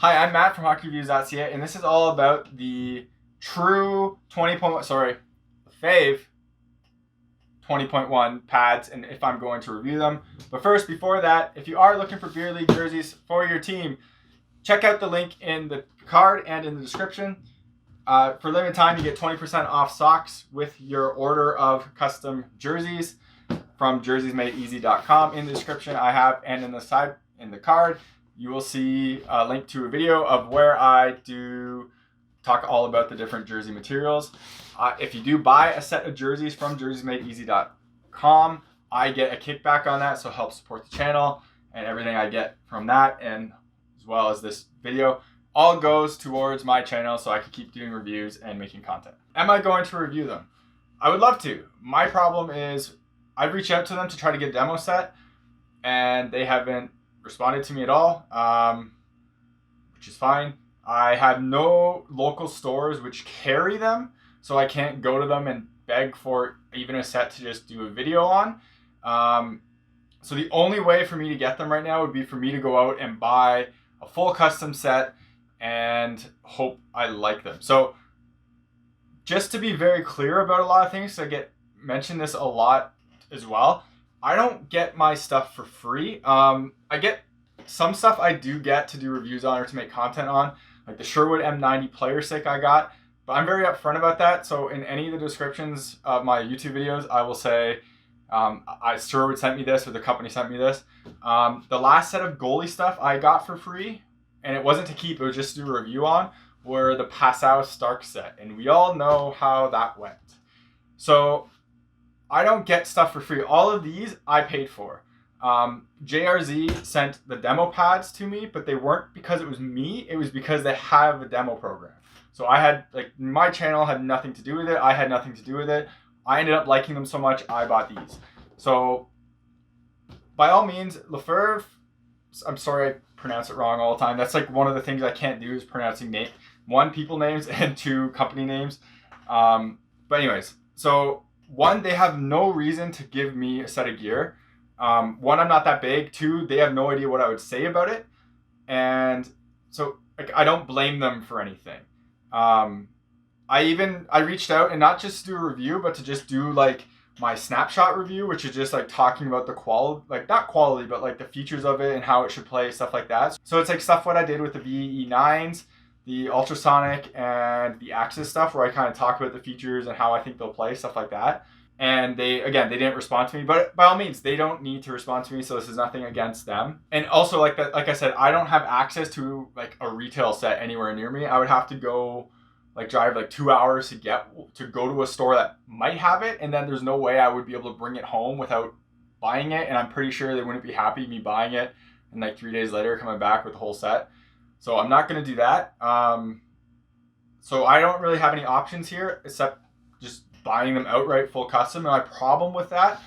Hi, I'm Matt from HockeyReviews.ca, and this is all about the true Lefevre 20.1 pads and if I'm going to review them. But first, before that, if you are looking for beer league jerseys for your team, check out the link in the card and in the description. For limited time, you get 20% off socks with your order of custom jerseys from jerseysmadeeasy.com. In the description, I have, and in the card, you will see a link to a video of where I do talk all about the different jersey materials. If you do buy a set of jerseys from jerseysmadeeasy.com, I get a kickback on that, so help support the channel, and everything I get from that, and as well as this video, all goes towards my channel so I can keep doing reviews and making content. Am I going to review them? I would love to. My problem is I've reached out to them to try to get a demo set, and they haven't responded to me at all, which is fine. I have no local stores which carry them, so I can't go to them and beg for even a set to just do a video on. So the only way for me to get them right now would be for me to go out and buy a full custom set and hope I like them. So just to be very clear about a lot of things, I get mentioned this a lot as well, I don't get my stuff for free. I get some stuff I do get to do reviews on or to make content on, like the Sherwood M90 player stick I got, but I'm very upfront about that. So in any of the descriptions of my YouTube videos, I will say, Sherwood sent me this or the company sent me this. The last set of goalie stuff I got for free, and it wasn't to keep, it was just to do a review on, were the Passau Stark set. And we all know how that went. So I don't get stuff for free. All of these I paid for. JRZ sent the demo pads to me, but they weren't because it was me. It was because they have a demo program. So I had, my channel had nothing to do with it. I had nothing to do with it. I ended up liking them so much, I bought these. So by all means, Lefevre, I'm sorry I pronounce it wrong all the time. That's one of the things I can't do is pronouncing one, people names, and two, company names. But anyways, so one, they have no reason to give me a set of gear. One, I'm not that big. Two, they have no idea what I would say about it. And so I don't blame them for anything. I reached out and not just to do a review, but to just do my snapshot review, which is just talking about the quality, not quality, but the features of it and how it should play, stuff like that. So it's stuff what I did with the VE9s, the ultrasonic, and the Axis stuff, where I kind of talk about the features and how I think they'll play, stuff like that. And they didn't respond to me, but by all means, they don't need to respond to me, so this is nothing against them. And also, like I said, I don't have access to a retail set anywhere near me. I would have to go drive 2 hours to go to a store that might have it, and then there's no way I would be able to bring it home without buying it, and I'm pretty sure they wouldn't be happy me buying it and 3 days later coming back with the whole set. So I'm not going to do that. So I don't really have any options here except just buying them outright full custom. And my problem with that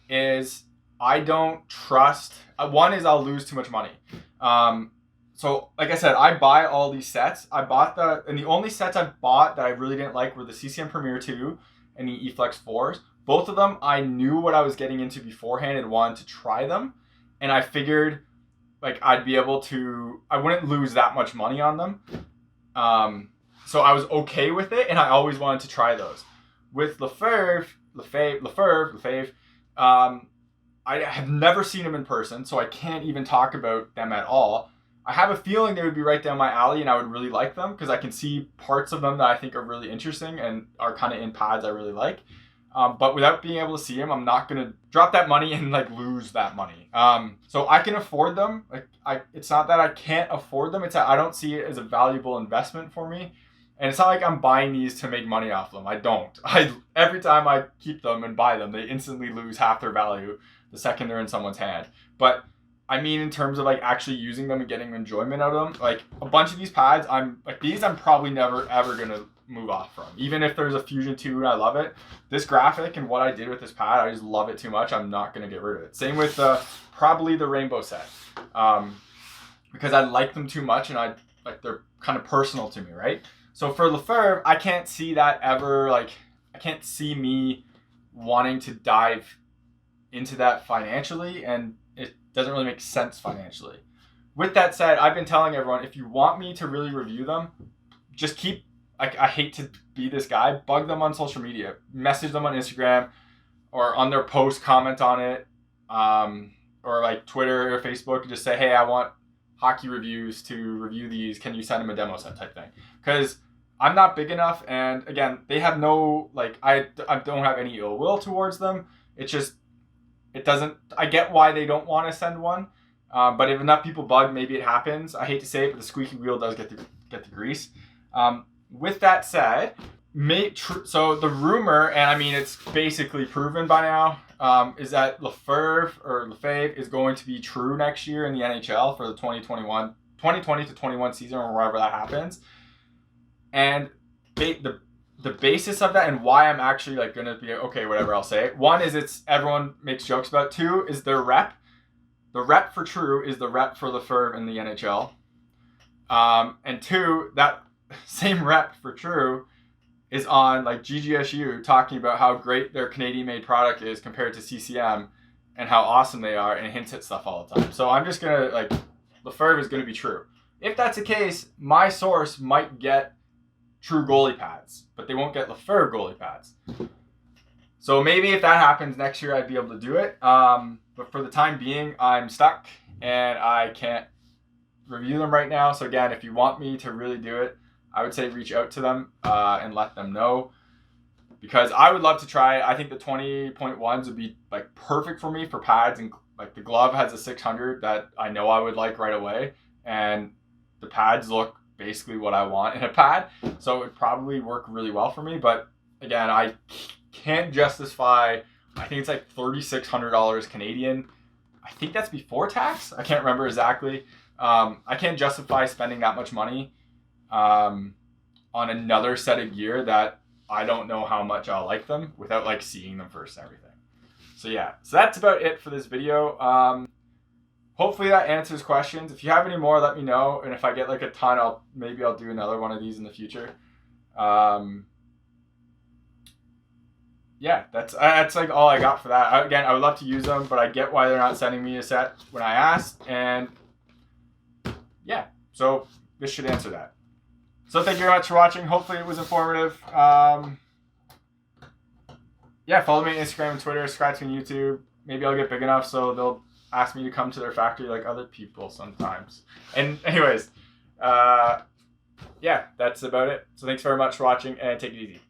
is I don't trust, one is I'll lose too much money. So like I said, I buy all these sets. And the only sets I bought that I really didn't like were the CCM Premier 2 and the eFlex 4s. Both of them, I knew what I was getting into beforehand and wanted to try them. And I figured I'd be able to, I wouldn't lose that much money on them. So I was okay with it, and I always wanted to try those. With Lefevre, I have never seen them in person, so I can't even talk about them at all. I have a feeling they would be right down my alley, and I would really like them because I can see parts of them that I think are really interesting and are kind of in pads I really like. But without being able to see them, I'm not going to drop that money and lose that money. So I can afford them. It's not that I can't afford them. It's that I don't see it as a valuable investment for me. And it's not like I'm buying these to make money off them. I don't. Every time I keep them and buy them, they instantly lose half their value the second they're in someone's hand. But I mean, in terms of actually using them and getting enjoyment out of them, a bunch of these pads, I'm probably never ever gonna move off from. Even if there's a Fusion 2 and I love it, this graphic and what I did with this pad, I just love it too much. I'm not gonna get rid of it. Same with probably the rainbow set, because I like them too much and they're kind of personal to me, right? So for Lefevre, I can't see that ever, I can't see me wanting to dive into that financially, and it doesn't really make sense financially. with that said, I've been telling everyone, if you want me to really review them, just keep, I hate to be this guy, bug them on social media. Message them on Instagram or on their post, comment on it, or like Twitter or Facebook, and just say, hey, I want hockey reviews to review these. Can you send them a demo set type thing? Because I'm not big enough, and again, they have no, like, I don't have any ill will towards them. It's just, it doesn't, I get why they don't want to send one, but if enough people bug, maybe it happens. I hate to say it, but the squeaky wheel does get the grease. With that said, so the rumor, and I mean it's basically proven by now, is that Lefevre is going to be true next year in the NHL for the 2020 to 21 season, or wherever that happens. And the basis of that and why I'm actually like gonna be okay, whatever I'll say. One is it's everyone makes jokes about. Two is their rep. The rep for True is the rep for Lefevre in the NHL. And two, that same rep for True is on like GGSU talking about how great their Canadian-made product is compared to CCM and how awesome they are, and hints at stuff all the time. So I'm just gonna like, Lefevre is gonna be True. If that's the case, my source might get True goalie pads, but they won't get Lefevre goalie pads. So maybe if that happens next year, I'd be able to do it. But for the time being, I'm stuck and I can't review them right now. So again, if you want me to really do it, I would say reach out to them and let them know, because I would love to try. I think the 20.1s would be like perfect for me for pads, and like the glove has a 600 that I know I would like right away, and the pads look basically what I want in a pad, so it would probably work really well for me. But again, I can't justify, I think it's like $3,600 Canadian. I think that's before tax. I can't remember exactly. I can't justify spending that much money on another set of gear that I don't know how much I'll like them without like seeing them first and everything. So yeah, so that's about it for this video. Hopefully that answers questions. If you have any more, let me know. And if I get like a ton, maybe I'll do another one of these in the future. Yeah, that's like all I got for that. Again, I would love to use them, but I get why they're not sending me a set when I asked. And yeah, so this should answer that. So thank you very much for watching. Hopefully it was informative. Yeah, follow me on Instagram and Twitter. Subscribe to me on YouTube. Maybe I'll get big enough so they'll ask me to come to their factory like other people sometimes. And anyways, yeah, that's about it. So thanks very much for watching, and take it easy.